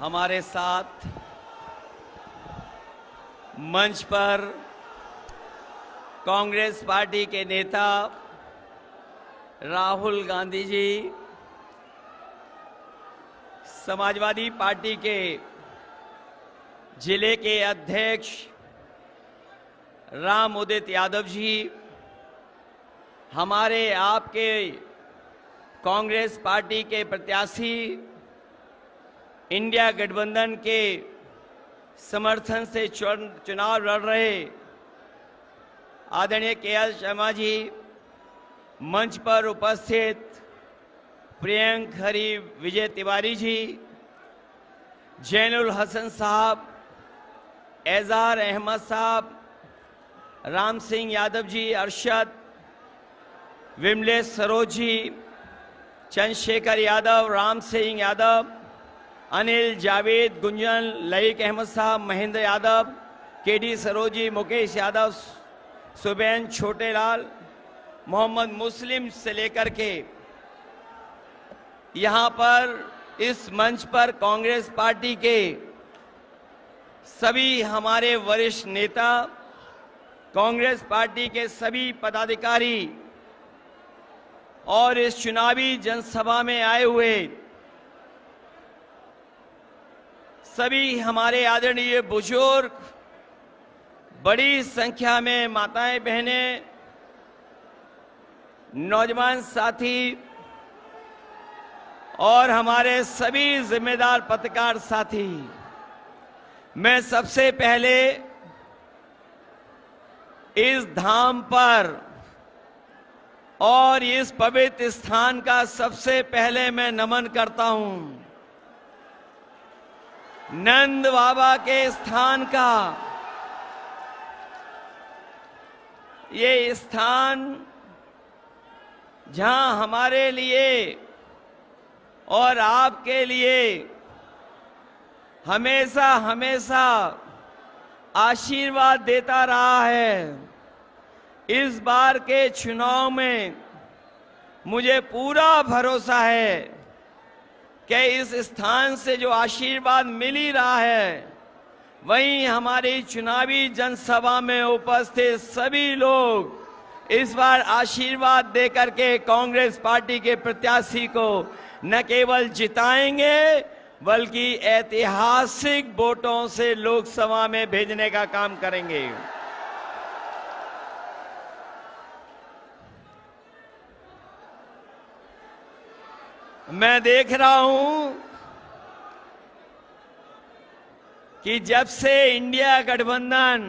हमारे साथ मंच पर कांग्रेस पार्टी के नेता राहुल गांधी जी, समाजवादी पार्टी के जिले के अध्यक्ष राम उदित यादव जी, हमारे आपके कांग्रेस पार्टी के प्रत्याशी, इंडिया गठबंधन के समर्थन से चुनाव लड़ रहे आदरणीय केएल शर्मा जी, मंच पर उपस्थित प्रियंक हरी विजय तिवारी जी, जैनुल हसन साहब, एजार अहमद साहब, राम सिंह यादव जी, अरशद, विमलेश सरोज जी, चंद्रशेखर यादव, राम सिंह यादव, अनिल, जावेद, गुंजन, लईक अहमद साहब, महेंद्र यादव, केडी सरोजी, मुकेश यादव, सुबैन छोटेलाल, मोहम्मद मुस्लिम से लेकर के यहाँ पर इस मंच पर कांग्रेस पार्टी के सभी हमारे वरिष्ठ नेता, कांग्रेस पार्टी के सभी पदाधिकारी और इस चुनावी जनसभा में आए हुए सभी हमारे आदरणीय बुजुर्ग, बड़ी संख्या में माताएं बहनें, नौजवान साथी और हमारे सभी जिम्मेदार पत्रकार साथी, मैं सबसे पहले इस धाम पर और इस पवित्र स्थान का सबसे पहले मैं नमन करता हूं। नंद बाबा के स्थान का ये स्थान जहां हमारे लिए और आपके लिए हमेशा हमेशा आशीर्वाद देता रहा है। इस बार के चुनाव में मुझे पूरा भरोसा है कि इस स्थान से जो आशीर्वाद मिल ही रहा है, वहीं हमारी चुनावी जनसभा में उपस्थित सभी लोग इस बार आशीर्वाद देकर के कांग्रेस पार्टी के प्रत्याशी को न केवल जिताएंगे बल्कि ऐतिहासिक वोटों से लोकसभा में भेजने का काम करेंगे। मैं देख रहा हूं कि जब से इंडिया गठबंधन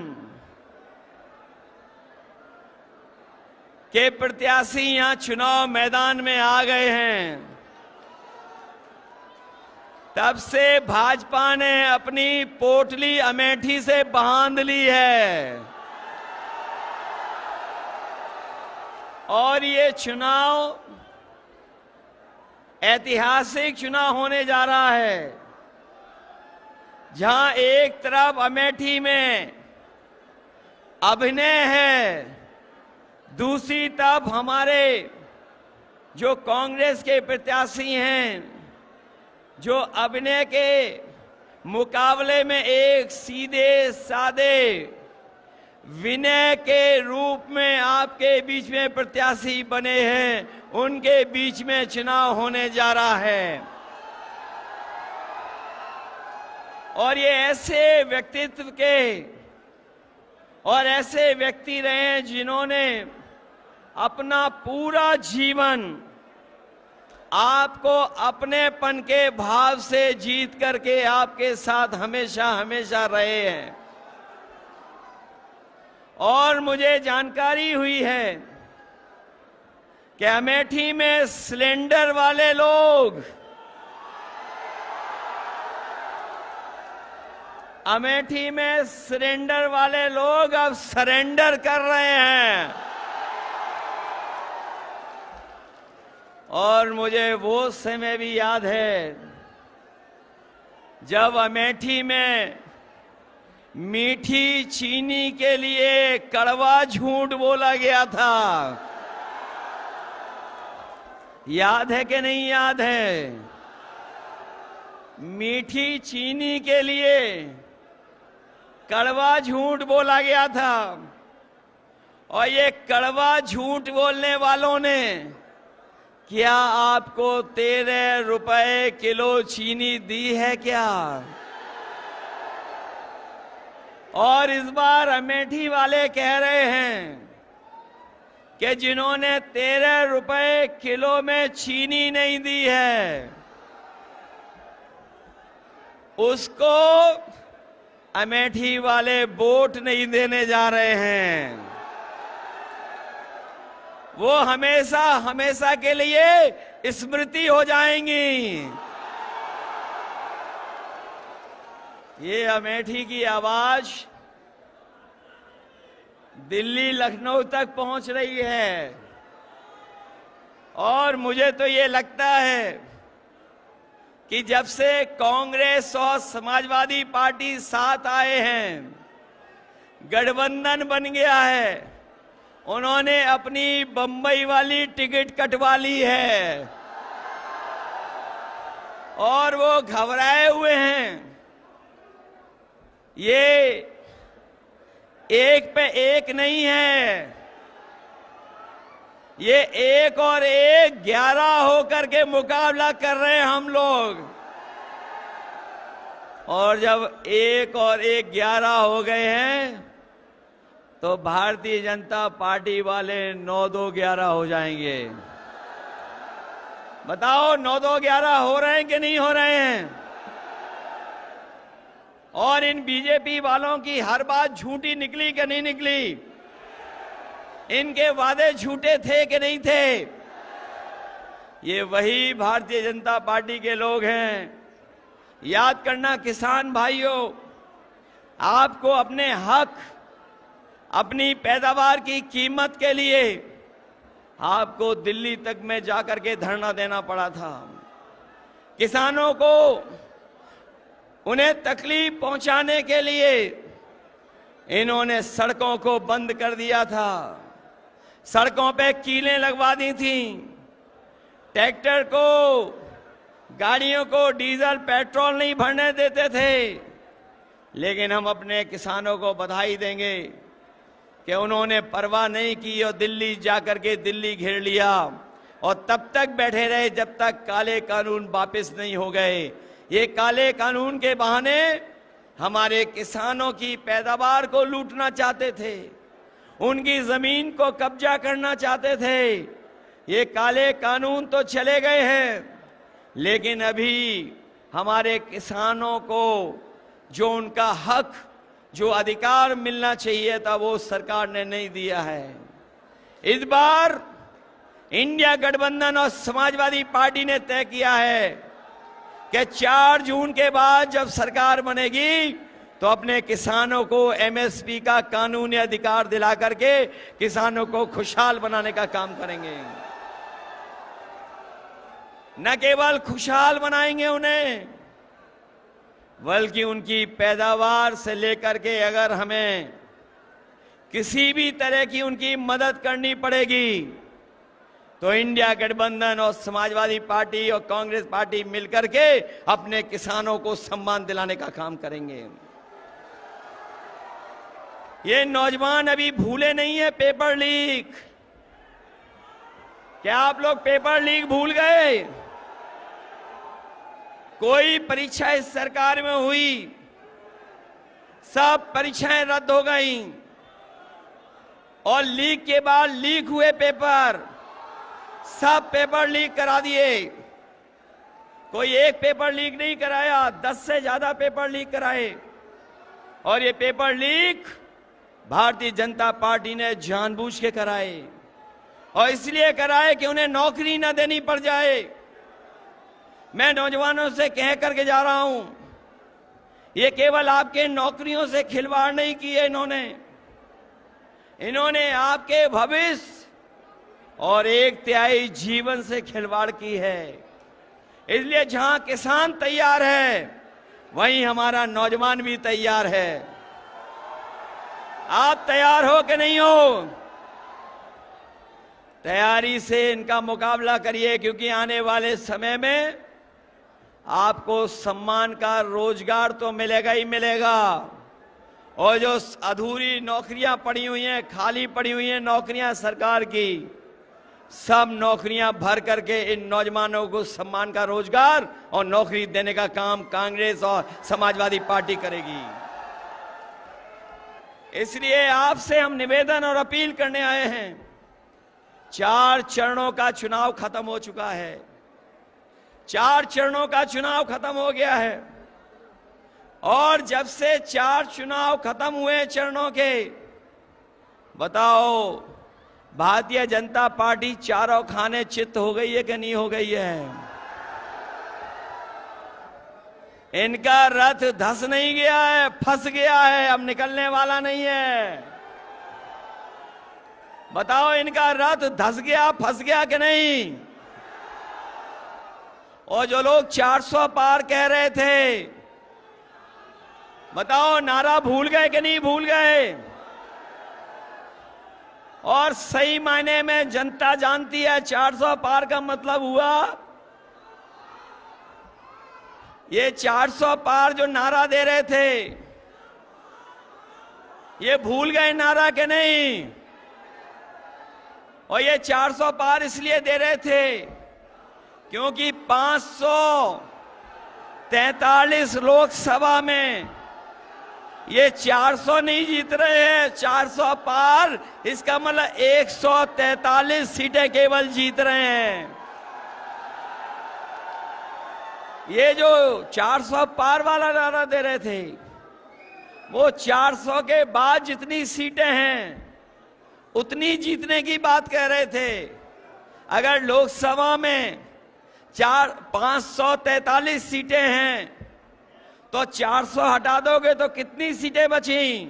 के प्रत्याशी यहां चुनाव मैदान में आ गए हैं, तब से भाजपा ने अपनी पोटली अमेठी से बांध ली है और ये चुनाव ऐतिहासिक चुनाव होने जा रहा है, जहां एक तरफ अमेठी में अभिनय है, दूसरी तरफ हमारे जो कांग्रेस के प्रत्याशी हैं, जो अभिनय के मुकाबले में एक सीधे सादे विनय के रूप में आपके बीच में प्रत्याशी बने हैं, उनके बीच में चुनाव होने जा रहा है। और ये ऐसे व्यक्तित्व के और ऐसे व्यक्ति रहे हैं जिन्होंने अपना पूरा जीवन आपको अपनेपन के भाव से जीत करके आपके साथ हमेशा हमेशा रहे हैं। और मुझे जानकारी हुई है कि अमेठी में सिलेंडर वाले लोग, अमेठी में सिलेंडर वाले लोग अब सरेंडर कर रहे हैं। और मुझे वो समय भी याद है जब अमेठी में मीठी चीनी के लिए कड़वा झूठ बोला गया था। याद है कि नहीं याद है? मीठी चीनी के लिए कड़वा झूठ बोला गया था और ये कड़वा झूठ बोलने वालों ने क्या आपको 13 रुपए किलो चीनी दी है क्या? और इस बार अमेठी वाले कह रहे हैं कि जिन्होंने 13 रुपए किलो में चीनी नहीं दी है उसको अमेठी वाले वोट नहीं देने जा रहे हैं। वो हमेशा हमेशा के लिए स्मृति हो जाएंगी। ये अमेठी की आवाज दिल्ली लखनऊ तक पहुंच रही है और मुझे तो ये लगता है कि जब से कांग्रेस और समाजवादी पार्टी साथ आए हैं, गठबंधन बन गया है, उन्होंने अपनी बंबई वाली टिकट कटवा ली है और वो घबराए हुए हैं। ये एक पे एक नहीं है, ये 1 और 1 11 होकर के मुकाबला कर रहे हैं हम लोग। और जब 1 और 1 11 हो गए हैं तो भारतीय जनता पार्टी वाले 9-2-11 हो जाएंगे। बताओ 9-2-11 हो रहे हैं कि नहीं हो रहे हैं? और इन बीजेपी वालों की हर बात झूठी निकली कि नहीं निकली? इनके वादे झूठे थे कि नहीं थे? ये वही भारतीय जनता पार्टी के लोग हैं। याद करना किसान भाइयों, आपको अपने हक, अपनी पैदावार की कीमत के लिए आपको दिल्ली तक में जाकर के धरना देना पड़ा था। किसानों को उन्हें तकलीफ पहुंचाने के लिए इन्होंने सड़कों को बंद कर दिया था, सड़कों पे कीलें लगवा दी थी, ट्रैक्टर को, गाड़ियों को डीजल पेट्रोल नहीं भरने देते थे। लेकिन हम अपने किसानों को बधाई देंगे कि उन्होंने परवाह नहीं की और दिल्ली जाकर के दिल्ली घेर लिया और तब तक बैठे रहे जब तक काले कानून वापस नहीं हो गए। ये काले कानून के बहाने हमारे किसानों की पैदावार को लूटना चाहते थे, उनकी जमीन को कब्जा करना चाहते थे। ये काले कानून तो चले गए हैं, लेकिन अभी हमारे किसानों को जो उनका हक, जो अधिकार मिलना चाहिए था, वो सरकार ने नहीं दिया है। इस बार इंडिया गठबंधन और समाजवादी पार्टी ने तय किया है कि 4 जून के बाद जब सरकार बनेगी तो अपने किसानों को एमएसपी का कानूनी अधिकार दिला करके किसानों को खुशहाल बनाने का काम करेंगे। न केवल खुशहाल बनाएंगे उन्हें, बल्कि उनकी पैदावार से लेकर के अगर हमें किसी भी तरह की उनकी मदद करनी पड़ेगी तो इंडिया गठबंधन और समाजवादी पार्टी और कांग्रेस पार्टी मिलकर के अपने किसानों को सम्मान दिलाने का काम करेंगे। ये नौजवान अभी भूले नहीं है पेपर लीक। क्या आप लोग पेपर लीक भूल गए? कोई परीक्षा इस सरकार में हुई, सब परीक्षाएं रद्द हो गई और लीक के बाद लीक हुए पेपर, सब पेपर लीक करा दिए। कोई एक पेपर लीक नहीं कराया, 10 से ज्यादा पेपर लीक कराए। और ये paper leak Bharatiya Janata party ने जानबूझ के कराए और इसलिए कराए कि उन्हें नौकरी न देनी पड़ जाए। मैं नौजवानों से कह करके जा रहा हूं, ये केवल आपके नौकरियों से खिलवाड़ नहीं किए इन्होंने आपके भविष्य और 1/3 जीवन से खिलवाड़ की है। इसलिए जहां किसान तैयार है वहीं हमारा नौजवान भी तैयार है। आप तैयार हो कि नहीं हो? तैयारी से इनका मुकाबला करिए, क्योंकि आने वाले समय में आपको सम्मान का रोजगार तो मिलेगा ही मिलेगा, और जो अधूरी नौकरियां पड़ी हुई हैं, खाली पड़ी हुई हैं नौकरियां सरकार की, सब नौकरियां भर करके इन नौजवानों को सम्मान का रोजगार और नौकरी देने का काम कांग्रेस और समाजवादी पार्टी करेगी। इसलिए आपसे हम निवेदन और अपील करने आए हैं। 4 चरणों का चुनाव खत्म हो चुका है, 4 चरणों का चुनाव खत्म हो गया है, और जब से 4 चुनाव खत्म हुए चरणों के, बताओ भारतीय जनता पार्टी चारों खाने चित्त हो गई है कि नहीं हो गई है? इनका रथ धस नहीं गया है, फंस गया है, अब निकलने वाला नहीं है। बताओ इनका रथ धस गया, फंस गया कि नहीं? और जो लोग 400 पार कह रहे थे, बताओ नारा भूल गए कि नहीं भूल गए? और सही मायने में जनता जानती है 400 पार का मतलब हुआ, ये 400 पार जो नारा दे रहे थे, ये भूल गए नारा के नहीं? और ये 400 पार इसलिए दे रहे थे क्योंकि 543 लोकसभा में ये 400 नहीं जीत रहे हैं, 400 पार, इसका मतलब 143 सीटें केवल जीत रहे हैं। ये जो 400 पार वाला नारा दे रहे थे, वो 400 के बाद जितनी सीटें हैं उतनी जीतने की बात कह रहे थे। अगर लोकसभा में 543 सीटें हैं तो 400 हटा दोगे तो कितनी सीटें बची?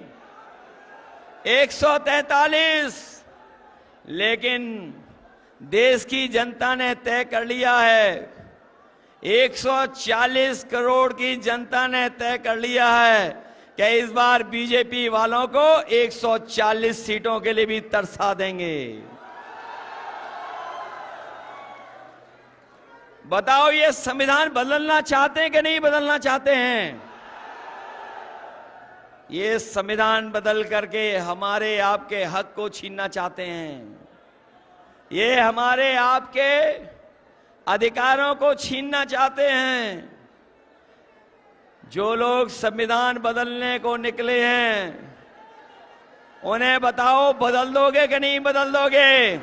143। लेकिन देश की जनता ने तय कर लिया है, 140 करोड़ की जनता ने तय कर लिया है कि इस बार बीजेपी वालों को 140 सीटों के लिए भी तरसा देंगे। बताओ ये संविधान बदलना चाहते हैं कि नहीं बदलना चाहते हैं? ये संविधान बदल करके हमारे आपके हक को छीनना चाहते हैं, ये हमारे आपके अधिकारों को छीनना चाहते हैं। जो लोग संविधान बदलने को निकले हैं, उन्हें बताओ बदल दोगे कि नहीं बदल दोगे?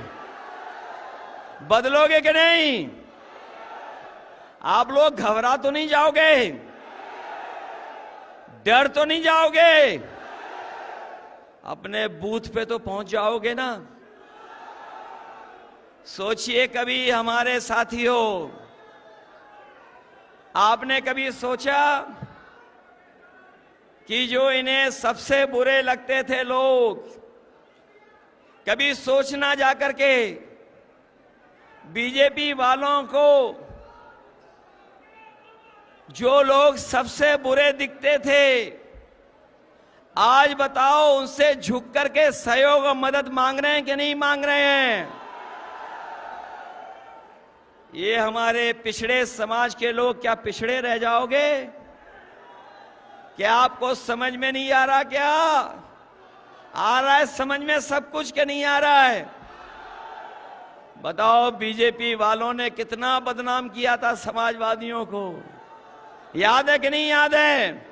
बदलोगे कि नहीं? आप लोग घबरा तो नहीं जाओगे? डर तो नहीं जाओगे? अपने बूथ पे तो पहुंच जाओगे ना? सोचिए कभी हमारे साथियों, आपने कभी सोचा कि जो इन्हें सबसे बुरे लगते थे लोग, कभी सोचना जाकर के बीजेपी वालों को जो लोग सबसे बुरे दिखते थे, आज बताओ उनसे झुक करके सहयोग और मदद मांग रहे हैं कि नहीं मांग रहे हैं? ये हमारे पिछड़े समाज के लोग क्या पिछड़े रह जाओगे? क्या आपको समझ में नहीं आ रहा? क्या आ रहा है समझ में सब कुछ के नहीं आ रहा है? बताओ बीजेपी वालों ने कितना बदनाम किया था समाजवादियों को, याद है कि नहीं याद है?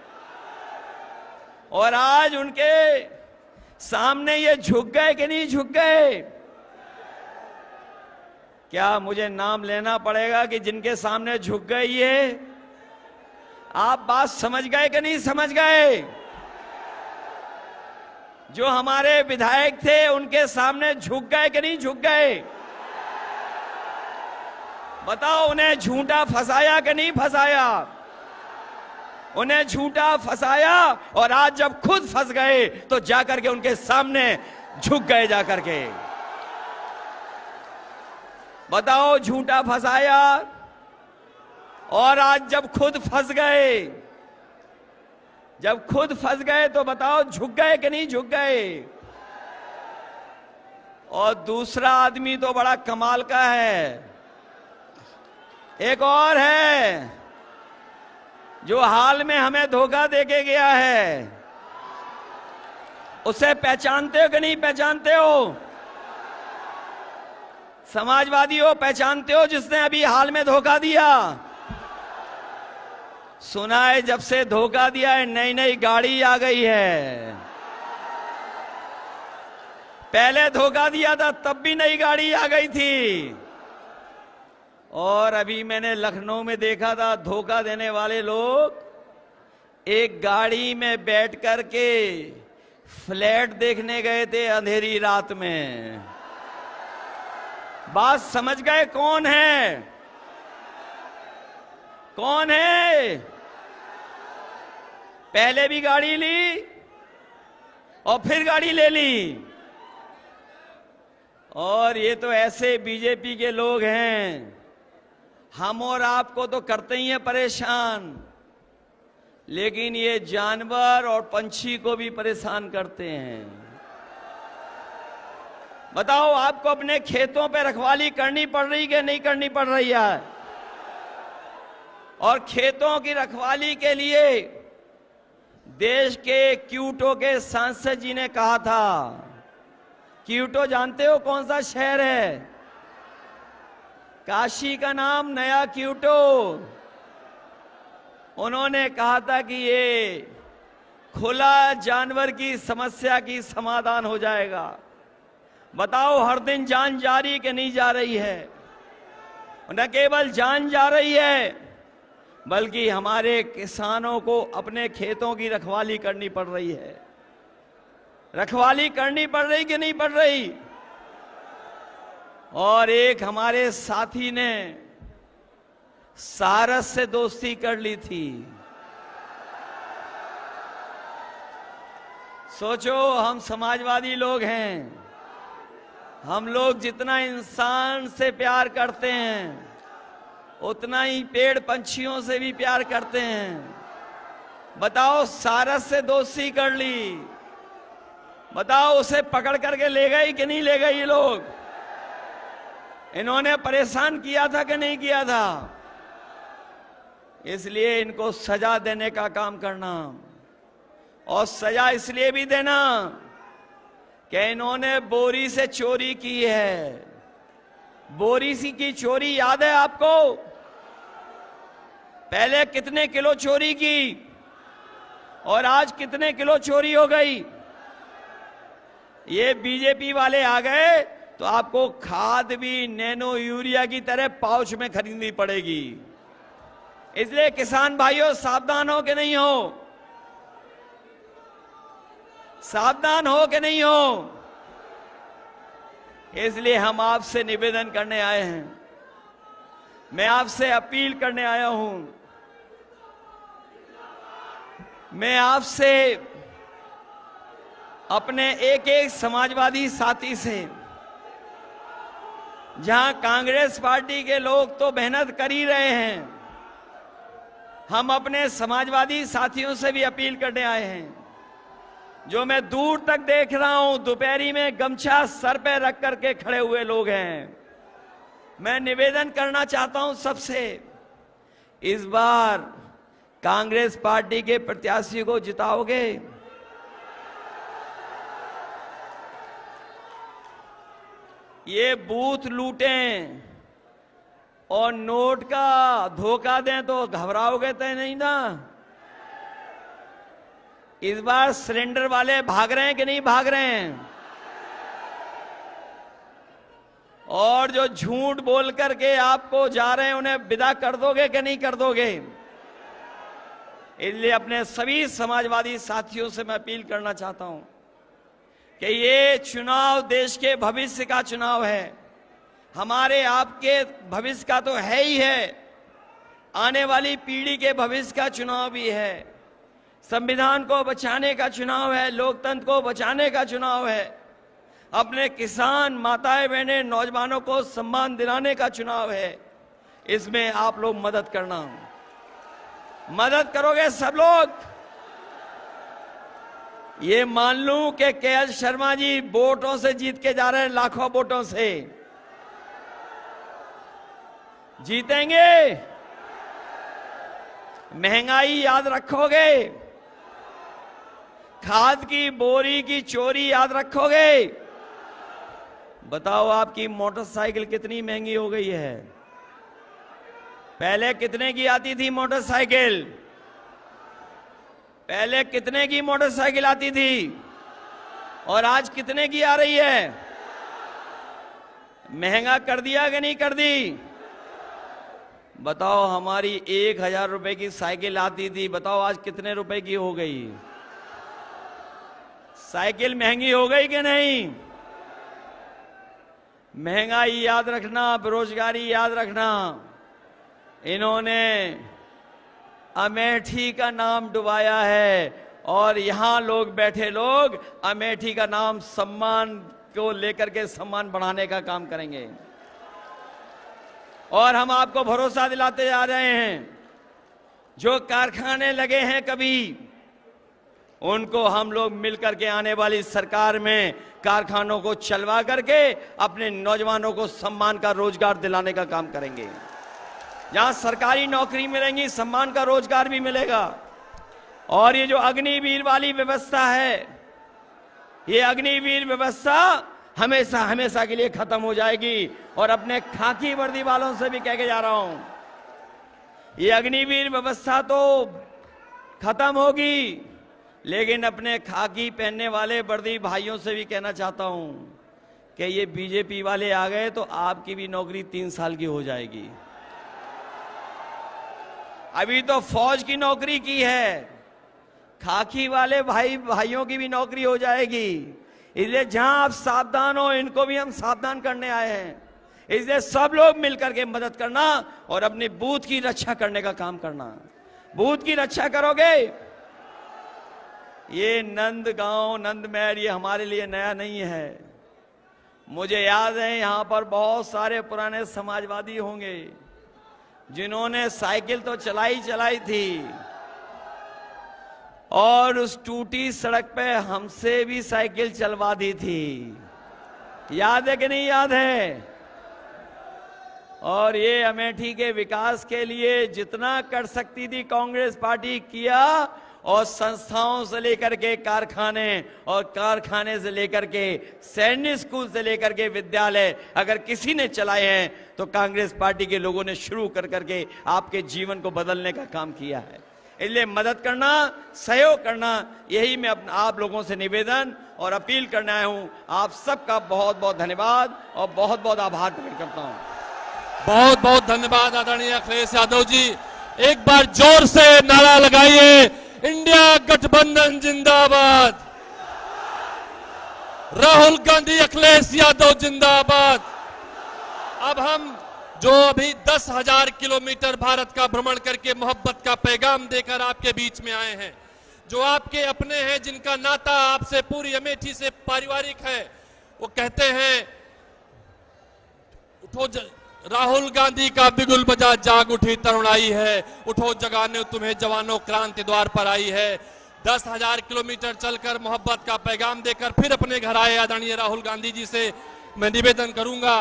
और आज उनके सामने ये झुक गए कि नहीं झुक गए? क्या मुझे नाम लेना पड़ेगा कि जिनके सामने झुक गए ये? आप बात समझ गए कि नहीं समझ गए? जो हमारे विधायक थे उनके सामने झुक गए कि नहीं झुक गए? बताओ उन्हें झूठा फंसाया कि नहीं फंसाया? उन्हें झूठा फंसाया, और आज जब खुद फंस गए तो जाकर के उनके सामने झुक गए जाकर के। बताओ झूठा फंसाया, और आज जब खुद फंस गए, जब खुद फंस गए तो बताओ झुक गए कि नहीं झुक गए? और दूसरा आदमी तो बड़ा कमाल का है, एक और है, जो हाल में हमें धोखा देके गया है, उसे पहचानते हो कि नहीं पहचानते हो? समाजवादियों, पहचानते हो जिसने अभी हाल में धोखा दिया? सुना है जब से धोखा दिया है नई नई गाड़ी आ गई है। पहले धोखा दिया था तब भी नई गाड़ी आ गई थी। और अभी मैंने लखनऊ में देखा था, धोखा देने वाले लोग एक गाड़ी में बैठ करके फ्लैट देखने गए थे अंधेरी रात में। बात समझ गए कौन है? कौन है? पहले भी गाड़ी ली और फिर गाड़ी ले ली। और ये तो ऐसे बीजेपी के लोग हैं, हम और आपको तो करते ही हैं परेशान, लेकिन ये जानवर और पंछी को भी परेशान करते हैं। बताओ, आपको अपने खेतों पे रखवाली करनी पड़ रही कि नहीं करनी पड़ रही है? और खेतों की रखवाली के लिए देश के क्योटो के सांसद जी ने कहा था, क्योटो जानते हो कौन सा शहर है? काशी का नाम नया क्योटो। उन्होंने कहा था कि ये खुला जानवर की समस्या की समाधान हो जाएगा। बताओ, हर दिन जान जा रही कि नहीं जा रही है? न केवल जान जा रही है, बल्कि हमारे किसानों को अपने खेतों की रखवाली करनी पड़ रही है। रखवाली करनी पड़ रही कि नहीं पड़ रही? और एक हमारे साथी ने सारस से दोस्ती कर ली थी। सोचो, हम समाजवादी लोग हैं, हम लोग जितना इंसान से प्यार करते हैं उतना ही पेड़ पंछियों से भी प्यार करते हैं। बताओ, सारस से दोस्ती कर ली, बताओ उसे पकड़ करके ले गई कि नहीं ले गई? ये लोग, इन्होंने परेशान किया था कि नहीं किया था? इसलिए इनको सजा देने का काम करना, और सजा इसलिए भी देना कि इन्होंने बोरी से चोरी की है। बोरी सी की चोरी याद है आपको? पहले कितने किलो चोरी की और आज कितने किलो चोरी हो गई? ये बीजेपी वाले आ गए तो आपको खाद भी नैनो यूरिया की तरह पाउच में खरीदनी पड़ेगी। इसलिए किसान भाइयों, सावधान हो कि नहीं हो? सावधान हो कि नहीं हो? इसलिए हम आपसे निवेदन करने आए हैं, मैं आपसे अपील करने आया हूं, मैं आपसे अपने एक एक समाजवादी साथी से, जहां कांग्रेस पार्टी के लोग तो मेहनत कर ही रहे हैं, हम अपने समाजवादी साथियों से भी अपील करने आए हैं। जो मैं दूर तक देख रहा हूं, दोपहरी में गमछा सर पे रख करके खड़े हुए लोग हैं। मैं निवेदन करना चाहता हूं सबसे, इस बार कांग्रेस पार्टी के प्रत्याशी को जिताओगे? ये बूथ लूटें और नोट का धोखा दें तो घबराओगे तो नहीं ना? इस बार सिलेंडर वाले भाग रहे हैं कि नहीं भाग रहे हैं? और जो झूठ बोल करके आपको जा रहे हैं उन्हें विदा कर दोगे कि नहीं कर दोगे? इसलिए अपने सभी समाजवादी साथियों से मैं अपील करना चाहता हूं कि ये चुनाव देश के भविष्य का चुनाव है, हमारे आपके भविष्य का तो है ही है, आने वाली पीढ़ी के भविष्य का चुनाव भी है। संविधान को बचाने का चुनाव है, लोकतंत्र को बचाने का चुनाव है, अपने किसान माताएं बहनें नौजवानों को सम्मान दिलाने का चुनाव है। इसमें आप लोग मदद करना, मदद करोगे सब लोग? ये मान लूं कि के.एल. शर्मा जी वोटों से जीत के जा रहे हैं, लाखों वोटों से जीतेंगे। महंगाई याद रखोगे? खाद की बोरी की चोरी याद रखोगे? बताओ आपकी मोटरसाइकिल कितनी महंगी हो गई है। पहले कितने की आती थी मोटरसाइकिल? पहले कितने की मोटरसाइकिल आती थी और आज कितने की आ रही है? महंगा कर दिया कि नहीं कर दी? बताओ, हमारी 1000 रुपए की साइकिल आती थी, बताओ आज कितने रुपए की हो गई? साइकिल महंगी हो गई कि नहीं? महंगाई याद रखना, बेरोजगारी याद रखना। इन्होंने अमेठी का नाम डुबाया है और यहां लोग बैठे लोग अमेठी का नाम सम्मान को लेकर के सम्मान बढ़ाने का काम करेंगे। और हम आपको भरोसा दिलाते जा रहे हैं, जो कारखाने लगे हैं कभी, उनको हम लोग मिलकर के आने वाली सरकार में कारखानों को चलवा करके अपने नौजवानों को सम्मान का रोजगार दिलाने का काम करेंगे। जहां सरकारी नौकरी मिलेंगी, सम्मान का रोजगार भी मिलेगा। और ये जो अग्निवीर वाली व्यवस्था है, ये अग्निवीर व्यवस्था हमेशा हमेशा के लिए खत्म हो जाएगी। और अपने खाकी वर्दी वालों से भी कह के जा रहा हूं, ये अग्निवीर व्यवस्था तो खत्म होगी, लेकिन अपने खाकी पहनने वाले वर्दी भाइयों से भी कहना चाहता हूं कि ये बीजेपी वाले आ गए तो आपकी भी नौकरी 3 साल की हो जाएगी। अभी तो फौज की नौकरी की है, खाकी वाले भाइयों की भी नौकरी हो जाएगी। इसलिए जहां आप सावधान हो, इनको भी हम सावधान करने आए हैं। इसलिए सब लोग मिलकर के मदद करना और अपनी बूथ की रक्षा करने का काम करना। बूथ की रक्षा करोगे। ये नंदगांव, नंदमहल, ये हमारे लिए नया नहीं है। मुझे याद है यहां पर बहुत सारे पुराने समाजवादी होंगे जिन्होंने साइकिल तो चलाई थी और उस टूटी सड़क पे हमसे भी साइकिल चलवा दी थी। याद है कि नहीं याद है? और ये अमेठी के विकास के लिए जितना कर सकती थी कांग्रेस पार्टी किया। और संस्थाओं से लेकर के कारखाने, और कारखाने से लेकर के सैनिक स्कूल से लेकर के विद्यालय अगर किसी ने चलाए हैं तो कांग्रेस पार्टी के लोगों ने शुरू कर करके आपके जीवन को बदलने का काम किया है। इसलिए मदद करना, सहयोग करना, यही मैं आप लोगों से निवेदन और अपील करने आया हूं। आप सबका बहुत बहुत धन्यवाद और बहुत बहुत आभार प्रकट करता हूं। बहुत बहुत धन्यवाद आदरणीय अखिलेश यादव जी। एक बार जोर से नारा लगाइए, इंडिया गठबंधन जिंदाबाद, राहुल गांधी अखिलेश यादव जिंदाबाद। अब हम जो अभी 10,000 किलोमीटर भारत का भ्रमण करके मोहब्बत का पैगाम देकर आपके बीच में आए हैं, जो आपके अपने हैं, जिनका नाता आपसे पूरी अमेठी से पारिवारिक है, वो कहते हैं उठो राहुल गांधी का बिगुल बजा, जाग उठी तरुणाई है, उठो जगाने तुम्हें जवानों, क्रांति द्वार पर आई है। 10,000 किलोमीटर चलकर मोहब्बत का पैगाम देकर फिर अपने घर आए आदरणीय राहुल गांधी जी से मैं निवेदन करूंगा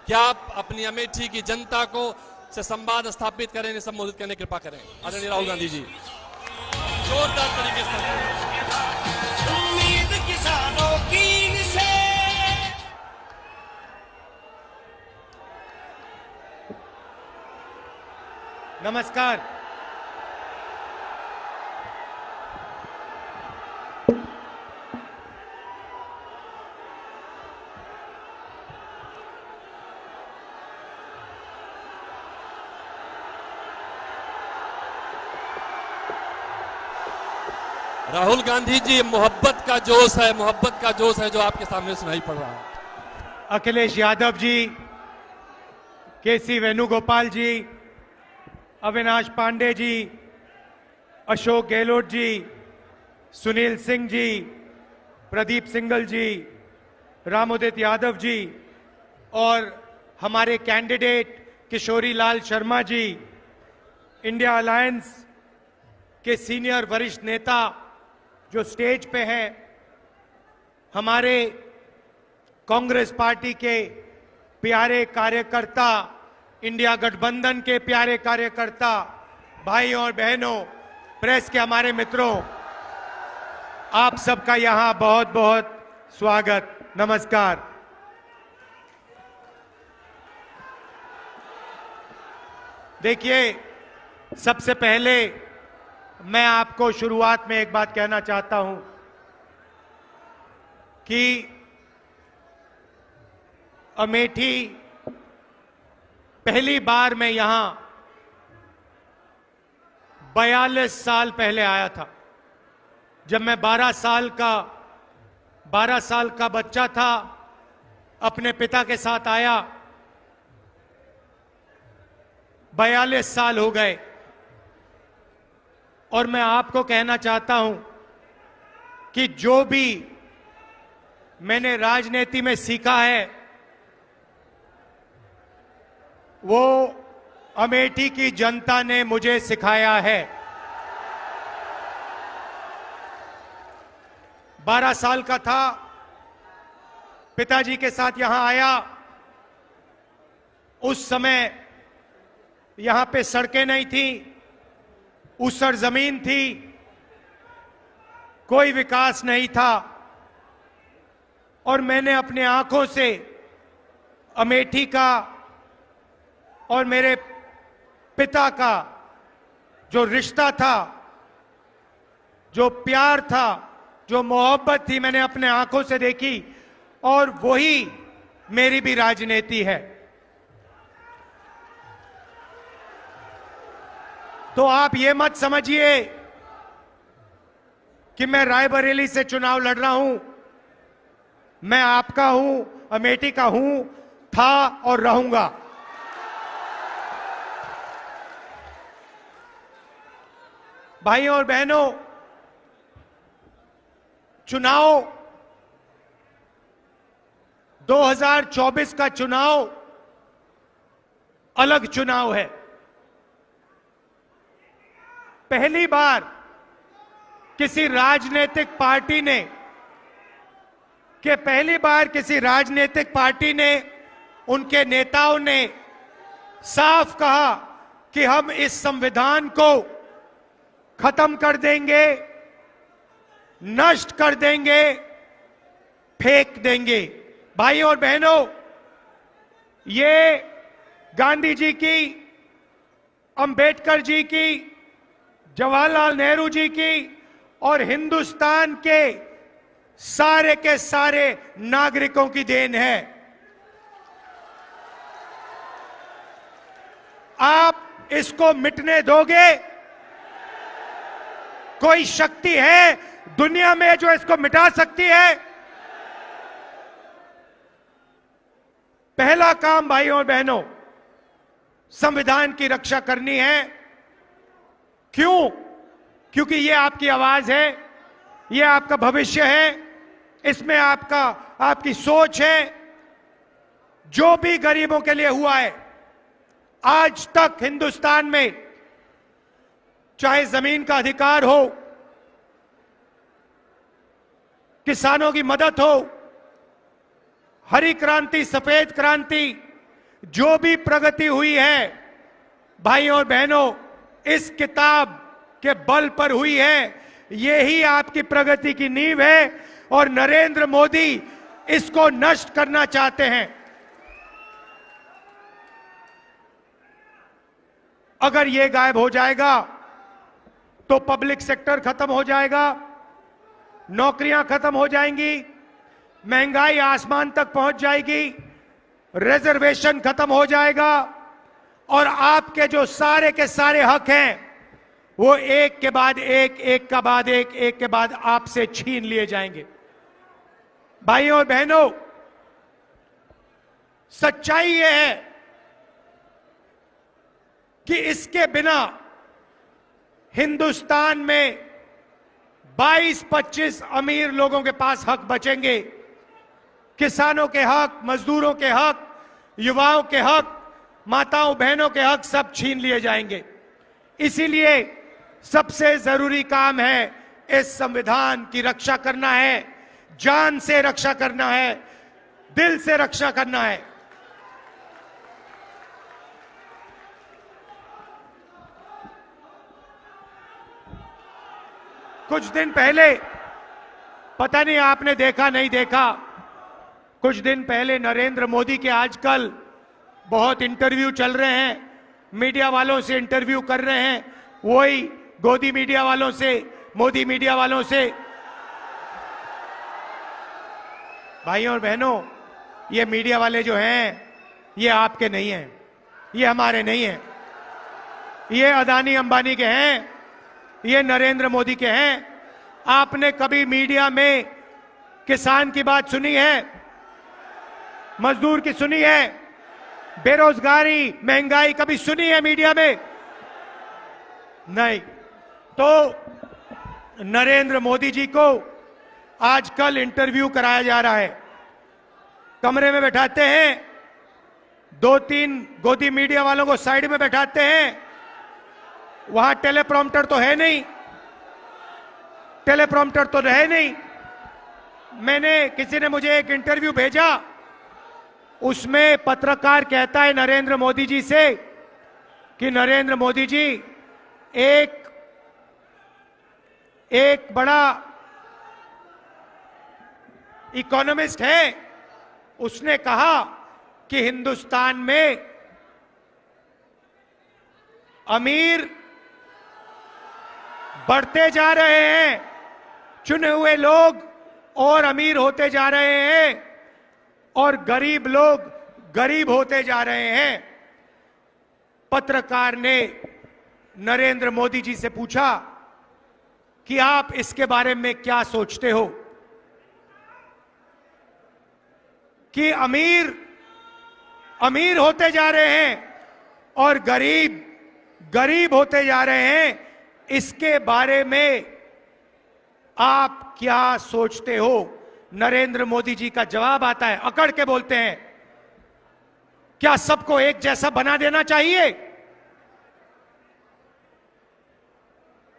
कि आप अपनी अमेठी की जनता को से संवाद स्थापित करें, संबोधित करने की कृपा करें। आदरणीय राहुल गांधी जी जोरदार तरीके से। उम्मीद किसानों की से नमस्कार। राहुल गांधी जी, मोहब्बत का जोश है, मोहब्बत का जोश है जो आपके सामने सुनाई पड़ रहा है। अखिलेश यादव जी, केसी वेणुगोपाल जी, अविनाश पांडे जी, अशोक गहलोत जी, सुनील सिंह जी, प्रदीप सिंगल जी, रामोदित यादव जी और हमारे candidate Kishori Lal Sharma ji, India alliance के सीनियर वरिष्ठ नेता जो स्टेज पे हैं, हमारे कांग्रेस पार्टी के प्यारे कार्यकर्ता, इंडिया गठबंधन के प्यारे कार्यकर्ता, भाइयों और बहनों, प्रेस के हमारे मित्रों, आप सबका यहां बहुत बहुत स्वागत, नमस्कार। देखिए, सबसे पहले मैं आपको शुरुआत में एक बात कहना चाहता हूं कि अमेठी पहली बार मैं यहां 42 साल पहले आया था, जब मैं 12 साल का बच्चा था। अपने पिता के साथ आया, 42 साल हो गए। और मैं आपको कहना चाहता हूं कि जो भी मैंने राजनीति में सीखा है वो अमेठी की जनता ने मुझे सिखाया है। 12 साल का था, पिताजी के साथ यहां आया। उस समय यहां पे सड़कें नहीं थी, ऊसर जमीन थी, कोई विकास नहीं था। और मैंने अपने आंखों से अमेठी का और मेरे पिता का जो रिश्ता था, जो प्यार था, जो मोहब्बत थी, मैंने अपने आंखों से देखी। और वही मेरी भी राजनीति है। तो आप ये मत समझिए कि मैं रायबरेली से चुनाव लड़ रहा हूं। मैं आपका हूं, अमेठी का हूं, था और रहूंगा। भाइयों और बहनों, चुनाव 2024 का चुनाव अलग चुनाव है। पहली बार किसी राजनीतिक पार्टी ने उनके नेताओं ने साफ कहा कि हम इस संविधान को खत्म कर देंगे, नष्ट कर देंगे, फेंक देंगे। भाइयों और बहनों, ये गांधी जी की, अंबेडकर जी की, जवाहरलाल नेहरू जी की और हिंदुस्तान के सारे नागरिकों की देन है। आप इसको मिटने दोगे? कोई शक्ति है दुनिया में जो इसको मिटा सकती है? पहला काम भाइयों और बहनों, संविधान की रक्षा करनी है। क्यों? क्योंकि ये आपकी आवाज है, ये आपका भविष्य है, इसमें आपकी सोच है। जो भी गरीबों के लिए हुआ है आज तक हिंदुस्तान में, चाहे जमीन का अधिकार हो, किसानों की मदद हो, हरी क्रांति, सफेद क्रांति, जो भी प्रगति हुई है भाइयों और बहनों, इस किताब के बल पर हुई है। यही आपकी प्रगति की नींव है और नरेंद्र मोदी इसको नष्ट करना चाहते हैं। अगर ये गायब हो जाएगा तो पब्लिक सेक्टर खत्म हो जाएगा, नौकरियां खत्म हो जाएंगी, महंगाई आसमान तक पहुंच जाएगी, रिजर्वेशन खत्म हो जाएगा और आपके जो सारे के सारे हक हैं वो एक के बाद एक, एक के बाद आपसे छीन लिए जाएंगे। भाइयों और बहनों, सच्चाई ये है कि इसके बिना हिंदुस्तान में 22-25 अमीर लोगों के पास हक बचेंगे। किसानों के हक, मजदूरों के हक, युवाओं के हक, माताओं बहनों के हक सब छीन लिए जाएंगे। इसीलिए सबसे जरूरी काम है इस संविधान की रक्षा करना है, जान से रक्षा करना है, दिल से रक्षा करना है। कुछ दिन पहले, पता नहीं आपने देखा नहीं देखा, कुछ दिन पहले नरेंद्र मोदी के आजकल बहुत इंटरव्यू चल रहे हैं, मीडिया वालों से इंटरव्यू कर रहे हैं, वही गोदी मीडिया वालों से, मोदी मीडिया वालों से। भाइयों और बहनों, ये मीडिया वाले जो हैं, ये आपके नहीं हैं, ये हमारे नहीं हैं, ये अदानी अंबानी के हैं, ये नरेंद्र मोदी के हैं। आपने कभी मीडिया में किसान की बात सुनी है, मजदूर की सुनी है, बेरोजगारी, महंगाई कभी सुनी है मीडिया में? नहीं। तो नरेंद्र मोदी जी को आजकल इंटरव्यू कराया जा रहा है, कमरे में बैठाते हैं, 2-3 गोदी मीडिया वालों को साइड में बैठाते हैं, वहां टेलीप्रॉम्प्टर तो है नहीं, टेलीप्रॉम्प्टर तो रहे नहीं। किसी ने मुझे एक इंटरव्यू भेजा, उसमें पत्रकार कहता है नरेंद्र मोदी जी से कि नरेंद्र मोदी जी, एक बड़ा इकोनॉमिस्ट है, उसने कहा कि हिंदुस्तान में अमीर बढ़ते जा रहे हैं, चुने हुए लोग और अमीर होते जा रहे हैं और गरीब लोग गरीब होते जा रहे हैं। पत्रकार ने नरेंद्र मोदी जी से पूछा कि आप इसके बारे में क्या सोचते हो कि अमीर अमीर होते जा रहे हैं और गरीब गरीब होते जा रहे हैं, इसके बारे में आप क्या सोचते हो? नरेंद्र मोदी जी का जवाब आता है, अकड़ के बोलते हैं, क्या सबको एक जैसा बना देना चाहिए?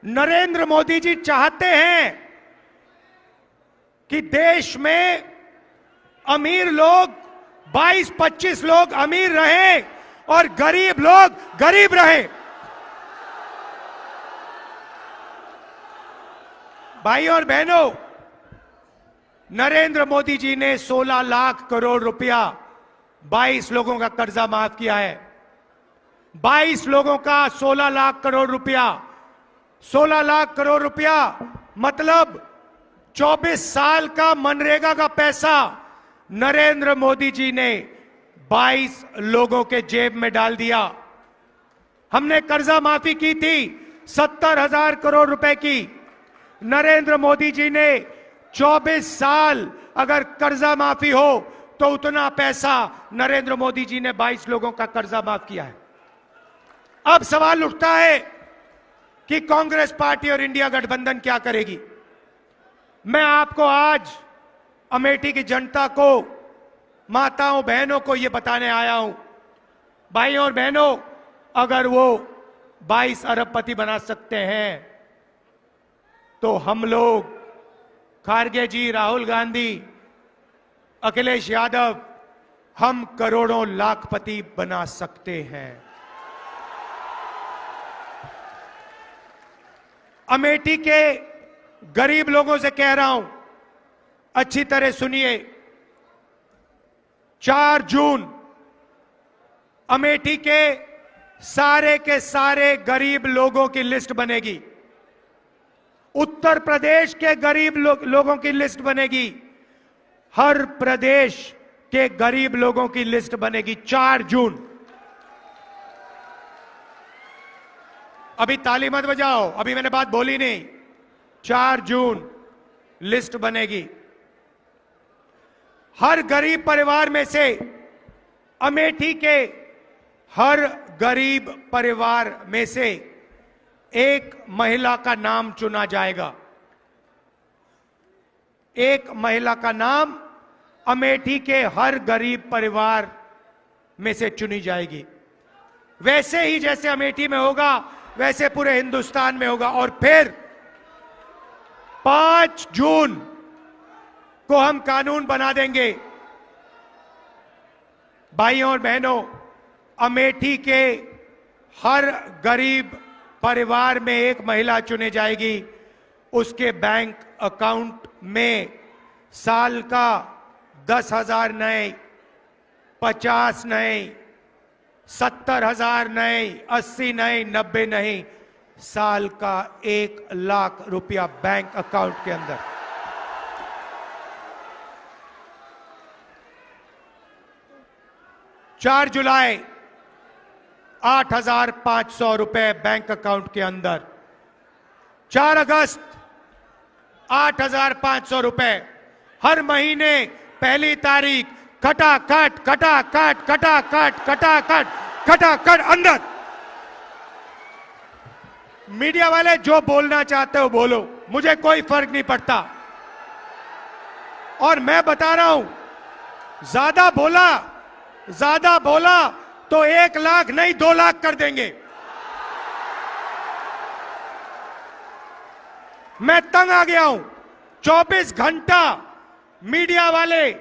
नरेंद्र मोदी जी चाहते हैं कि देश में अमीर लोग 22-25 लोग अमीर रहें और गरीब लोग गरीब रहें। भाइयों और बहनों, नरेंद्र मोदी जी ने 16 लाख करोड़ रुपया 22 लोगों का कर्जा माफ किया है। 22 लोगों का 16 लाख करोड़ रुपया, 16 लाख करोड़ रुपया मतलब 24 साल का मनरेगा का पैसा नरेंद्र मोदी जी ने 22 लोगों के जेब में डाल दिया। हमने कर्जा माफी की थी 70,000 करोड़ रुपए की। नरेंद्र मोदी जी ने 24 साल अगर कर्जा माफी हो तो उतना पैसा नरेंद्र मोदी जी ने 22 लोगों का कर्जा माफ किया है। अब सवाल उठता है कि कांग्रेस पार्टी और इंडिया गठबंधन क्या करेगी। मैं आपको आज अमेठी की जनता को, माताओं बहनों को यह बताने आया हूं, भाइयों और बहनों, अगर वो 22 अरबपति बना सकते हैं तो हम लोग, खारगे जी, राहुल गांधी, अखिलेश यादव, हम करोड़ों लाखपति बना सकते हैं। अमेठी के गरीब लोगों से कह रहा हूं, अच्छी तरह सुनिए, 4 जून अमेठी के सारे गरीब लोगों की लिस्ट बनेगी। उत्तर प्रदेश के गरीब लोगों की लिस्ट बनेगी, हर प्रदेश के गरीब लोगों की लिस्ट बनेगी 4 जून। अभी ताली मत बजाओ, अभी मैंने बात बोली नहीं। 4 जून लिस्ट बनेगी। हर गरीब परिवार में से, अमेठी के हर गरीब परिवार में से एक महिला का नाम चुना जाएगा। एक महिला का नाम अमेठी के हर गरीब परिवार में से चुनी जाएगी। वैसे ही जैसे अमेठी में होगा वैसे पूरे हिंदुस्तान में होगा। और फिर 5 जून को हम कानून बना देंगे। भाइयों और बहनों, अमेठी के हर गरीब परिवार में एक महिला चुनी जाएगी उसके बैंक अकाउंट में साल का 10,000 नए, 50 नए, 70,000 नए, 80 नए, 90 नहीं, साल का 1 लाख रुपया बैंक अकाउंट के अंदर। 4 जुलाई 8,500 रुपए बैंक अकाउंट के अंदर। 4 अगस्त 8,500 रुपए। हर महीने पहली तारीख खटाखट खटाखट खटाखट खटाखट खटाखट अंदर। मीडिया वाले जो बोलना चाहते हो बोलो, मुझे कोई फर्क नहीं पड़ता। और मैं बता रहा हूं, ज्यादा बोला तो 1 लाख नहीं 2 लाख कर देंगे। मैं तंग आ गया हूं। 24 घंटा मीडिया वाले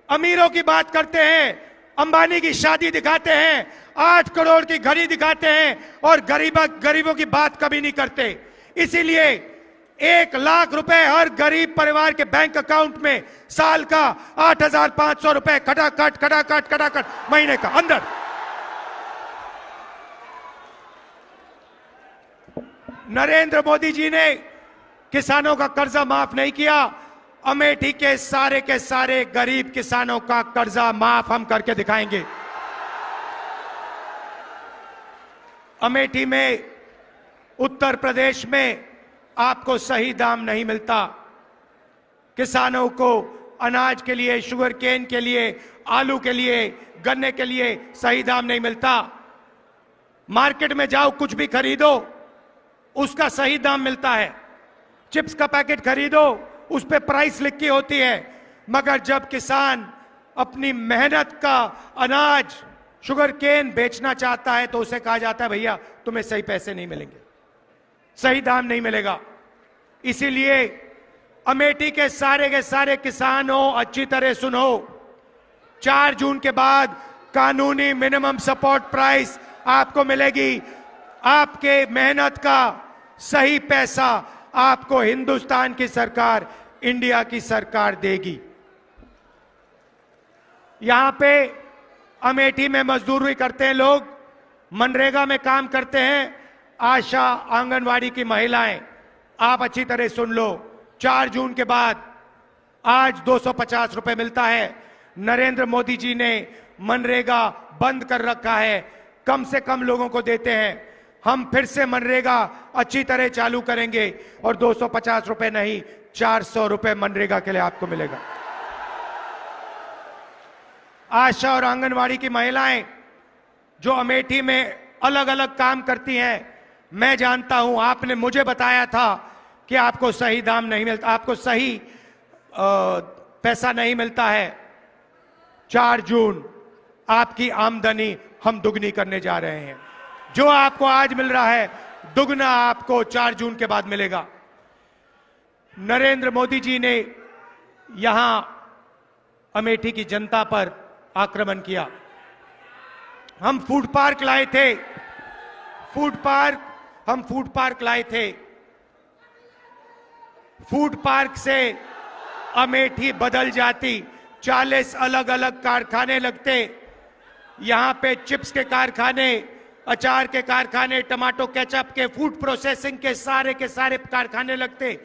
अमीरों की बात करते हैं, अंबानी की शादी दिखाते हैं, 8 करोड़ की घड़ी दिखाते हैं और गरीबों की बात कभी नहीं करते। इसीलिए 1 लाख रुपए हर गरीब परिवार के बैंक अकाउंट में, साल का 8,500 रुपए खटाखट खटाखट खटाखट महीने का अंदर। नरेंद्र मोदी जी ने किसानों का कर्जा माफ नहीं किया। अमेठी के सारे गरीब किसानों का कर्जा माफ हम करके दिखाएंगे। अमेठी में, उत्तर प्रदेश में आपको सही दाम नहीं मिलता। किसानों को अनाज के लिए, शुगर केन के लिए, आलू के लिए, गन्ने के लिए सही दाम नहीं मिलता। मार्केट में जाओ, कुछ भी खरीदो, उसका सही दाम मिलता है। चिप्स का पैकेट खरीदो, उस पे प्राइस लिखी होती है। मगर जब किसान अपनी मेहनत का अनाज, शुगर केन बेचना चाहता है तो उसे कहा जाता है भैया तुम्हें सही पैसे नहीं मिलेंगे, सही दाम नहीं मिलेगा। इसीलिए अमेठी के सारे किसानों अच्छी तरह सुनो, 4 जून के बाद कानूनी मिनिमम सपोर्ट प्राइस आपको मिलेगी। आपके मेहनत का सही पैसा आपको हिंदुस्तान की सरकार, इंडिया की सरकार देगी। यहां पे अमेठी में मजदूरी करते हैं लोग, मनरेगा में काम करते हैं, आशा आंगनवाड़ी की महिलाएं। आप अच्छी तरह सुन लो, 4 जून के बाद आज 250 रुपए मिलता है। नरेंद्र मोदी जी ने मनरेगा बंद कर रखा है, कम से कम लोगों को देते हैं। हम फिर से मनरेगा अच्छी तरह चालू करेंगे और 250 रुपए नहीं, 400 रुपए मनरेगा के लिए आपको मिलेगा। आशा और आंगनवाड़ी की महिलाएं जो अमेठी में अलग अलग काम करती हैं, मैं जानता हूं, आपने मुझे बताया था कि आपको सही दाम नहीं मिलता, आपको सही पैसा नहीं मिलता है। 4 जून आपकी आमदनी हम दुगनी करने जा रहे हैं। जो आपको आज मिल रहा है, दुगना आपको 4 जून के बाद मिलेगा। नरेंद्र मोदी जी ने यहां अमेठी की जनता पर आक्रमण किया। हम फूड पार्क लाए थे, हम फूड पार्क लाए थे। फूड पार्क से अमेठी बदल जाती। 40 अलग अलग कारखाने लगते। यहां पे चिप्स के कारखाने, अचार के कारखाने, टमाटो केचप के, फूड प्रोसेसिंग के सारे कारखाने लगते।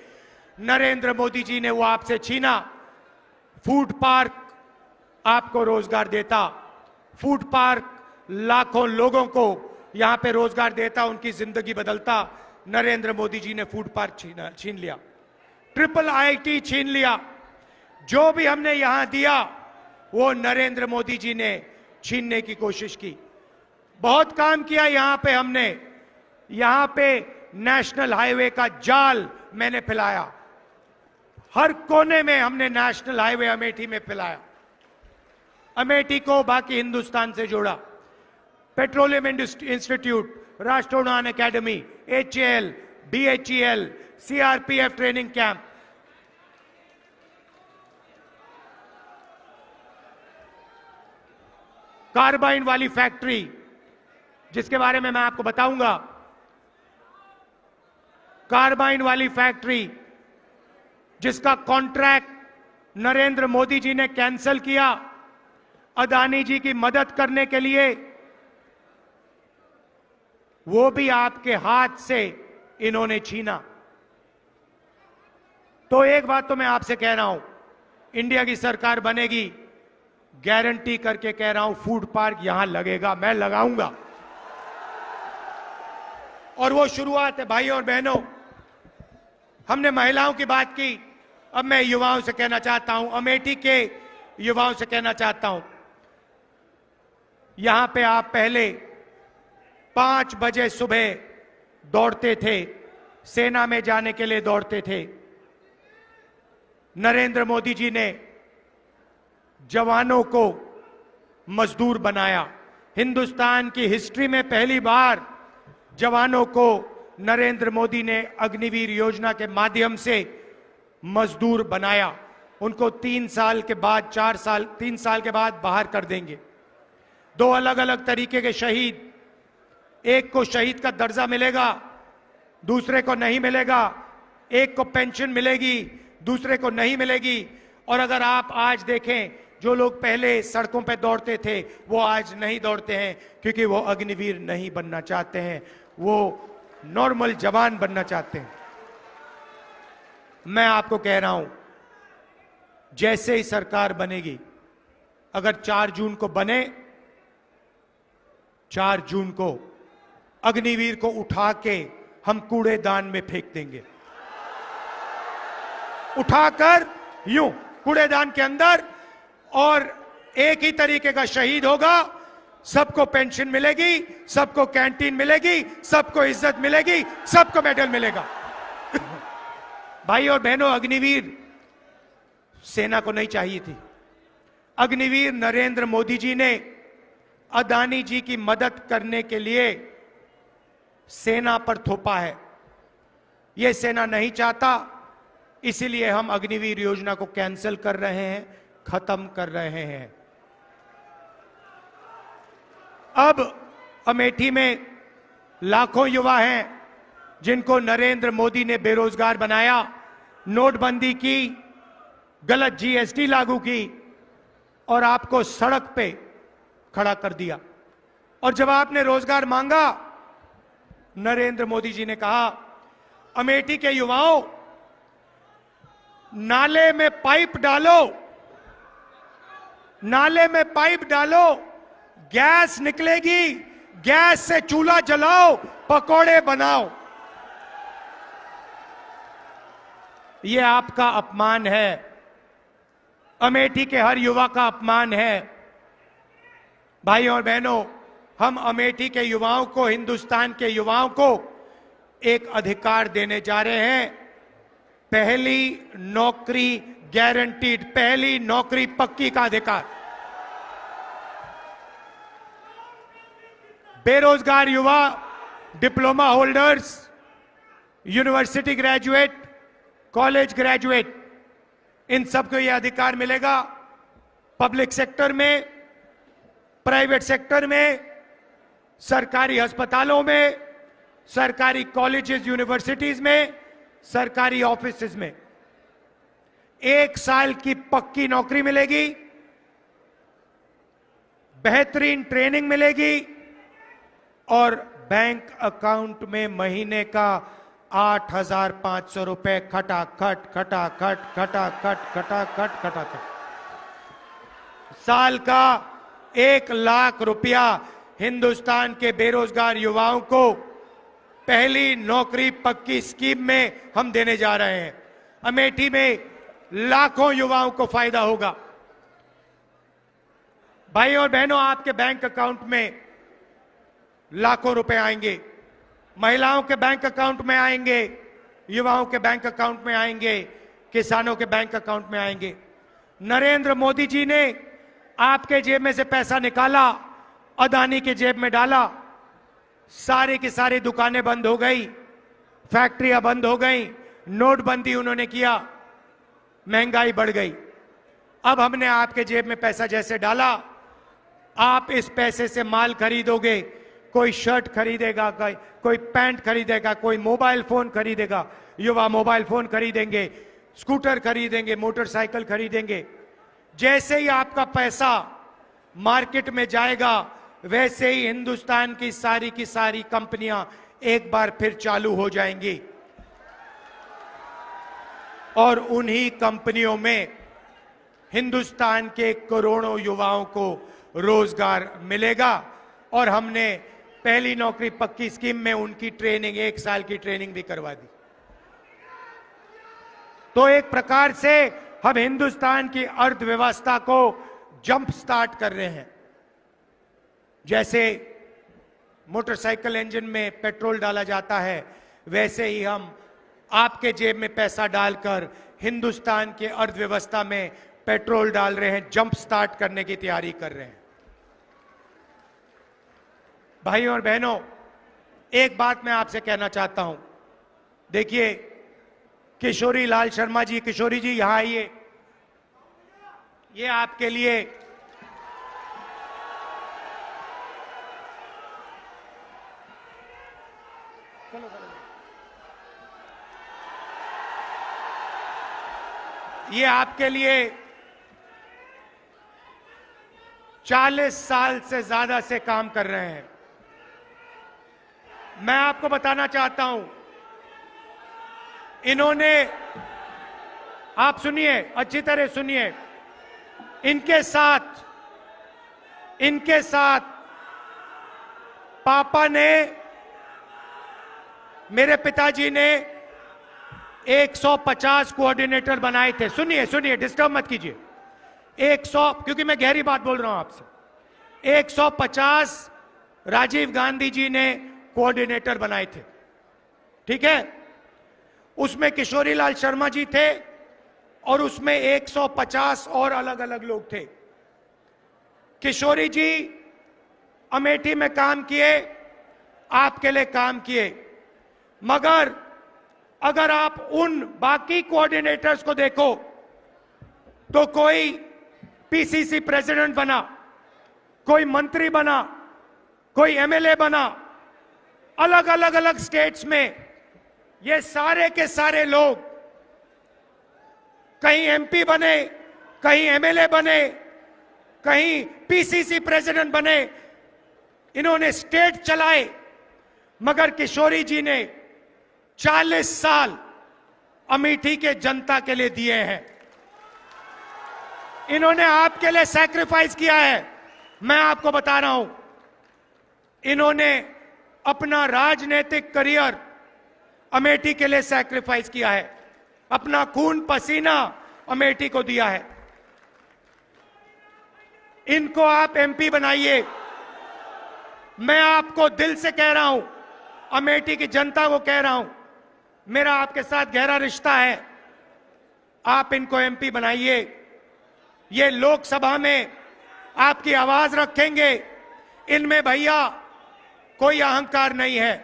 नरेंद्र मोदी जी ने वो आपसे छीना। फूड पार्क आपको रोजगार देता। फूड पार्क लाखों लोगों को यहां पे रोजगार देता, उनकी जिंदगी बदलता। नरेंद्र मोदी जी ने फूड पार्क छीन लिया, ट्रिपल IIT छीन लिया। जो भी हमने यहां दिया वो नरेंद्र मोदी जी ने छीनने की कोशिश की। बहुत काम किया यहां पे हमने। यहां पे नेशनल हाईवे का जाल मैंने फैलाया। हर कोने में हमने नेशनल हाईवे अमेठी में फैलाया। अमेठी को बाकी हिंदुस्तान से जोड़ा। पेट्रोलियम इंस्टीट्यूट, राष्ट्रीय उड़ान academy, HAL, BHEL, CRPF training camp, carbine वाली फैक्ट्री जिसके बारे में मैं आपको बताऊंगा। कार्बाइन वाली फैक्ट्री जिसका कॉन्ट्रैक्ट नरेंद्र मोदी जी ने कैंसिल किया अदानी जी की मदद करने के लिए, वो भी आपके हाथ से इन्होंने छीना। तो एक बात तो मैं आपसे कह रहा हूं, इंडिया की सरकार बनेगी, गारंटी करके कह रहा हूं, फूड पार्क यहां लगेगा, मैं लगाऊंगा। और वो शुरुआत है भाइयों और बहनों। हमने महिलाओं की बात की, अब मैं युवाओं से कहना चाहता हूं, अमेठी के युवाओं से कहना चाहता हूं, यहां पे आप पहले 5 बजे सुबह दौड़ते थे, सेना में जाने के लिए दौड़ते थे। नरेंद्र मोदी जी ने जवानों को मजदूर बनाया। हिंदुस्तान की हिस्ट्री में पहली बार जवानों को नरेंद्र मोदी ने अग्निवीर योजना के माध्यम से मजदूर बनाया। उनको 3 साल के बाद 3 साल के बाद बाहर कर देंगे। 2 अलग अलग तरीके के शहीद, एक को शहीद का दर्जा मिलेगा, दूसरे को नहीं मिलेगा। एक को पेंशन मिलेगी, दूसरे को नहीं मिलेगी। और अगर आप आज देखें, जो लोग पहले सड़कों पे दौड़ते थे वो आज नहीं दौड़ते हैं, क्योंकि वो अग्निवीर नहीं बनना चाहते हैं, वो नॉर्मल जवान बनना चाहते हैं। मैं आपको कह रहा हूं, जैसे ही सरकार बनेगी, अगर 4 जून को बने, 4 जून को अग्निवीर को उठा के हम कूड़ेदान में फेंक देंगे। उठाकर यूं कूड़ेदान के अंदर, और एक ही तरीके का शहीद होगा। सबको पेंशन मिलेगी, सबको कैंटीन मिलेगी, सबको इज्जत मिलेगी, सबको मेडल मिलेगा। भाई और बहनों, अग्निवीर सेना को नहीं चाहिए थी। अग्निवीर नरेंद्र मोदी जी ने अदानी जी की मदद करने के लिए सेना पर थोपा है। यह सेना नहीं चाहता, इसीलिए हम अग्निवीर योजना को कैंसिल कर रहे हैं, खत्म कर रहे हैं। अब अमेठी में लाखों युवा हैं जिनको नरेंद्र मोदी ने बेरोजगार बनाया, नोटबंदी की, गलत जीएसटी लागू की और आपको सड़क पे खड़ा कर दिया। और जब आपने रोजगार मांगा, नरेंद्र मोदी जी ने कहा, अमेठी के युवाओं, नाले में पाइप डालो, नाले में पाइप डालो, गैस निकलेगी, गैस से चूल्हा जलाओ, पकोड़े बनाओ। यह आपका अपमान है, अमेठी के हर युवा का अपमान है। भाइयों और बहनों, हम अमेठी के युवाओं को, हिंदुस्तान के युवाओं को एक अधिकार देने जा रहे हैं। पहली नौकरी गारंटीड, पहली नौकरी पक्की का अधिकार। बेरोजगार युवा, diploma holders, university graduate, college graduate, इन सबको यह अधिकार मिलेगा। पब्लिक सेक्टर में, प्राइवेट सेक्टर में, सरकारी अस्पतालों में, सरकारी कॉलेजेस यूनिवर्सिटीज में, सरकारी ऑफिसेज में 1 साल की पक्की नौकरी मिलेगी, बेहतरीन ट्रेनिंग मिलेगी और बैंक अकाउंट में महीने का 8,500 रुपए खटाखट खटाखट खटाखट खटाखट खटाखट, साल का 1 लाख रुपया हिंदुस्तान के बेरोजगार युवाओं को पहली नौकरी पक्की स्कीम में हम देने जा रहे हैं। अमेठी में लाखों युवाओं को फायदा होगा। भाई और बहनों, आपके बैंक अकाउंट में लाखों रुपए आएंगे, महिलाओं के बैंक अकाउंट में आएंगे, युवाओं के बैंक अकाउंट में आएंगे, किसानों के बैंक अकाउंट में आएंगे। नरेंद्र मोदी जी ने आपके जेब में से पैसा निकाला, अदानी के जेब में डाला, सारी की सारी दुकानें बंद हो गई, फैक्ट्रियां बंद हो गई, नोटबंदी उन्होंने किया, महंगाई बढ़ गई। अब हमने आपके जेब में पैसा जैसे डाला, आप इस पैसे से माल खरीदोगे, कोई शर्ट खरीदेगा, कोई पैंट खरीदेगा, कोई मोबाइल फोन खरीदेगा, युवा मोबाइल फोन खरीदेंगे, स्कूटर खरीदेंगे, मोटरसाइकिल खरीदेंगे। जैसे ही आपका पैसा मार्केट में जाएगा, वैसे ही हिंदुस्तान की सारी कंपनियां एक बार फिर चालू हो जाएंगी और उन्हीं कंपनियों में हिंदुस्तान के करोड़ों युवाओं को रोजगार मिलेगा। और हमने पहली नौकरी पक्की स्कीम में उनकी ट्रेनिंग, 1 साल की ट्रेनिंग भी करवा दी। तो एक प्रकार से हम हिंदुस्तान की अर्थव्यवस्था को जंप स्टार्ट कर रहे हैं। जैसे मोटरसाइकिल इंजन में पेट्रोल डाला जाता है, वैसे ही हम आपके जेब में पैसा डालकर हिंदुस्तान की अर्थव्यवस्था में पेट्रोल डाल रहे हैं, जंप स्टार्ट करने की तैयारी कर रहे हैं। भाइयों और बहनों, एक बात मैं आपसे कहना चाहता हूं। देखिए, किशोरी लाल शर्मा जी, किशोरी जी यहां आइए। ये आपके लिए ये आपके लिए 40 साल से ज्यादा से काम कर रहे हैं। मैं आपको बताना चाहता हूं, इन्होंने, आप सुनिए, अच्छी तरह सुनिए, इनके साथ पापा ने, मेरे पिताजी ने 150 कोऑर्डिनेटर बनाए थे। सुनिए, डिस्टर्ब मत कीजिए। 100, क्योंकि मैं गहरी बात बोल रहा हूं आपसे। 150 राजीव गांधी जी ने कोऑर्डिनेटर बनाए थे, ठीक है। उसमें किशोरी लाल शर्मा जी थे और उसमें 150 और अलग अलग लोग थे। किशोरी जी अमेठी में काम किए, आपके लिए काम किए, मगर अगर आप उन बाकी कोऑर्डिनेटर्स को देखो तो कोई पीसीसी प्रेसिडेंट बना, कोई मंत्री बना, कोई एमएलए बना, अलग स्टेट्स में ये सारे के सारे लोग कहीं एमपी बने, कहीं एमएलए बने, कहीं पीसीसी प्रेसिडेंट बने, इन्होंने स्टेट चलाए। मगर किशोरी जी ने 40 साल अमेठी के जनता के लिए दिए हैं। इन्होंने आपके लिए सैक्रिफाइस किया है। मैं आपको बता रहा हूं, इन्होंने अपना राजनीतिक करियर अमेठी के लिए सैक्रिफाइस किया है, अपना खून पसीना अमेठी को दिया है। इनको आप एमपी बनाइए। मैं आपको दिल से कह रहा हूं, अमेठी की जनता को कह रहा हूं, मेरा आपके साथ गहरा रिश्ता है। आप इनको एमपी बनाइए। ये लोकसभा में आपकी आवाज रखेंगे। इनमें भैया कोई अहंकार नहीं है।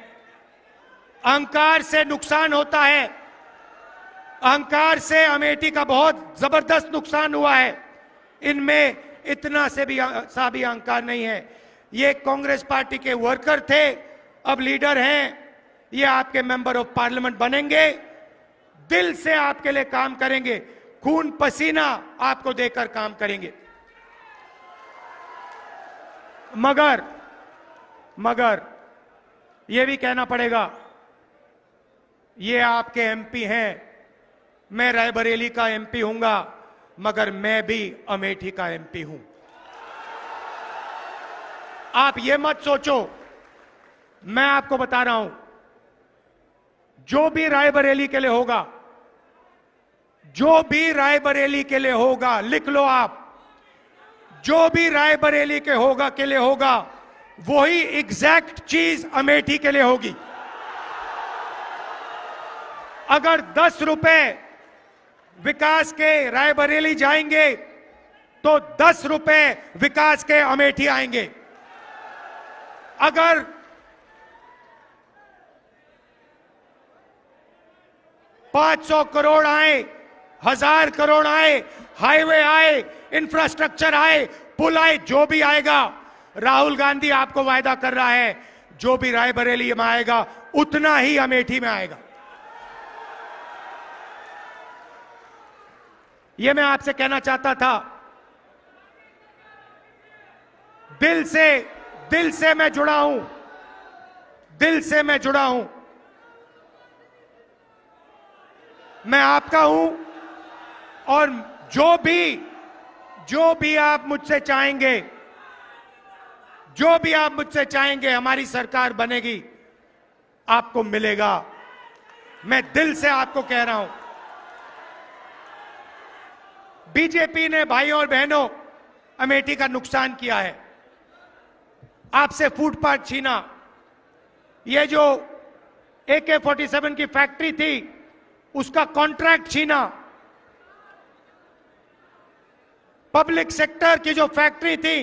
अहंकार से नुकसान होता है। अहंकार से अमेठी का बहुत जबरदस्त नुकसान हुआ है। इनमें इतना से भी अहंकार नहीं है। ये कांग्रेस पार्टी के वर्कर थे, अब लीडर हैं। ये आपके मेंबर ऑफ पार्लियामेंट बनेंगे, दिल से आपके लिए काम करेंगे, खून पसीना आपको देकर काम करेंगे। मगर ये भी कहना पड़ेगा, ये आपके एमपी हैं, मैं रायबरेली का एमपी हूंगा, मगर मैं भी अमेठी का एमपी हूं। आप ये मत सोचो, मैं आपको बता रहा हूं, जो भी रायबरेली के लिए होगा, जो भी रायबरेली के लिए होगा, लिख लो आप, जो भी रायबरेली के लिए होगा, वही एग्जैक्ट चीज अमेठी के लिए होगी। अगर 10 रुपए विकास के रायबरेली जाएंगे तो 10 रुपए विकास के अमेठी आएंगे। अगर 500 करोड़ आए, 1000 करोड़ आए, हाईवे आए, इंफ्रास्ट्रक्चर आए, पुल आए, जो भी आएगा, राहुल गांधी आपको वायदा कर रहा है, जो भी रायबरेली में आएगा उतना ही अमेठी में आएगा। यह मैं आपसे कहना चाहता था। दिल से मैं जुड़ा हूं, दिल से मैं जुड़ा हूं। मैं आपका हूं और जो भी आप मुझसे चाहेंगे, जो भी आप मुझसे चाहेंगे हमारी सरकार बनेगी, आपको मिलेगा। मैं दिल से आपको कह रहा हूं। बीजेपी ने भाई और बहनों अमेठी का नुकसान किया है, आपसे फुटपाथ छीना, ये जो AK-47 की फैक्ट्री थी उसका कॉन्ट्रैक्ट छीना, पब्लिक सेक्टर की जो फैक्ट्री थी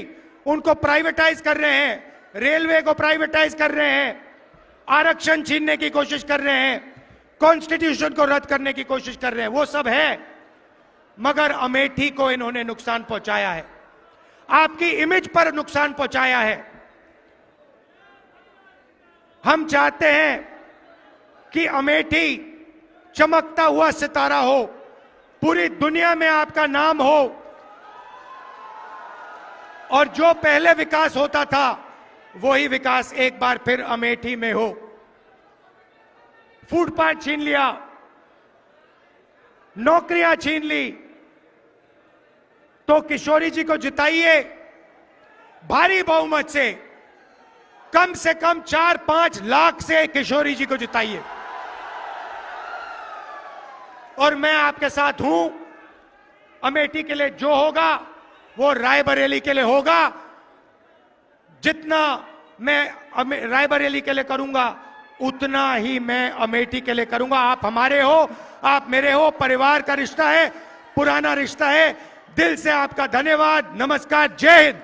उनको प्राइवेटाइज कर रहे हैं, रेलवे को प्राइवेटाइज कर रहे हैं, आरक्षण छीनने की कोशिश कर रहे हैं, कॉन्स्टिट्यूशन को रद्द करने की कोशिश कर रहे हैं। वो सब है, मगर अमेठी को इन्होंने नुकसान पहुंचाया है, आपकी इमेज पर नुकसान पहुंचाया है। हम चाहते हैं कि अमेठी चमकता हुआ सितारा हो, पूरी दुनिया में आपका नाम हो, और जो पहले विकास होता था वही विकास एक बार फिर अमेठी में हो। फुटपाथ छीन लिया, नौकरियां छीन ली, तो किशोरी जी को जिताइए भारी बहुमत से कम 4-5 लाख से किशोरी जी को जिताइए। और मैं आपके साथ हूं, अमेठी के लिए जो होगा वो रायबरेली के लिए होगा। जितना मैं रायबरेली के लिए करूंगा उतना ही मैं अमेठी के लिए करूंगा। आप हमारे हो, आप मेरे हो, परिवार का रिश्ता है, पुराना रिश्ता है। दिल से आपका धन्यवाद, नमस्कार, जय हिंद।